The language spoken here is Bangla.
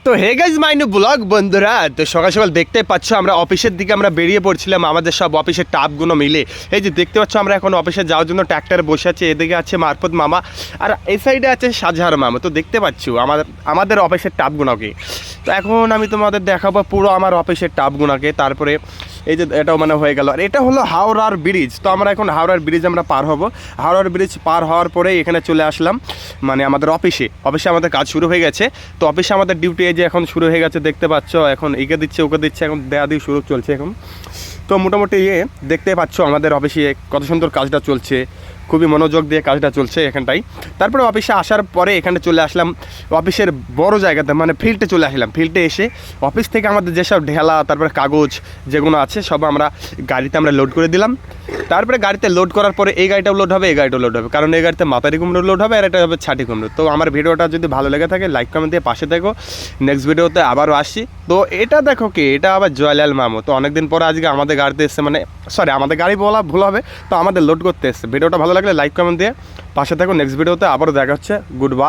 তো হে গাইজ মাইনু ব্লগ বন্ধুরা, তো সকাল সকাল দেখতে পাচ্ছ আমরা অফিসের দিকে আমরা বেরিয়ে পড়ছিলাম আমাদের সব অফিসের টাপগুলো মিলে। এই যে দেখতে পাচ্ছ আমরা এখন অফিসে যাওয়ার জন্য ট্র্যাক্টরে বসে আছি। এদিকে আছে মারফত মামা আর এই সাইডে আছে সাজহার মামা। তো দেখতে পাচ্ছ আমাদের অফিসের টাপগুলোকে। তো এখন আমি তোমাদের দেখাবো পুরো আমার অফিসের টাপগুলোকে। তারপরে এই যে এটাও মানে হয়ে গেল, আর এটা হলো হাওড়ার ব্রিজ। তো আমরা এখন হাওড়ার ব্রিজ আমরা পার হব। হাওড়ার ব্রিজ পার হওয়ার পরে এখানে চলে আসলাম মানে আমাদের অফিসে আমাদের কাজ শুরু হয়ে গেছে। তো অফিসে আমাদের ডিউটি এই যে এখন শুরু হয়ে গেছে, দেখতে পাচ্ছ এখন একে দিচ্ছে ওকে দিচ্ছে, এখন দেয়া দিয়ে শুরু চলছে এখন। তো মোটামুটি দেখতে পাচ্ছ আমাদের অফিসে কত সুন্দর কাজটা চলছে, খুবই মনোযোগ দিয়ে কাজটা চলছে এখানটাই। তারপরে অফিসে আসার পরে এখানে চলে আসলাম অফিসের বড় জায়গাতে, মানে ফিল্ডে চলে আসলাম। ফিল্ডে এসে অফিস থেকে আমাদের যেসব ঢেলা তারপরে কাগজ যেগুলো আছে সব আমরা গাড়িতে আমরা লোড করে দিলাম। তারপরে গাড়িতে লোড করার পরে এই গাড়িটাও লোড হবে, এই গাড়িটাও লোড হবে, কারণ এই গাড়িতে মাতারি কুমড়ো লোড হবে আর এটা হবে ছাটি কুমড়ো। তো আমার ভিডিওটা যদি ভালো লেগে থাকে লাইক কমেন্ট দিয়ে পাশে দেখো, নেক্সট ভিডিওতে আবারও আসছি। তো এটা দেখো কি, এটা আবার জয়লাল মামু। তো অনেকদিন পরে আজকে আমাদের গাড়িতে এসছে, মানে সরি আমাদের গাড়ি বলা ভুল হবে, তো আমাদের লোড করতে এসছে। ভিডিওটা ভালো লাগলে লাইক কমেন্ট দিয়ে পাশে থাকো, নেক্সট ভিডিওতে আবারও দেখা হচ্ছে। Good bye.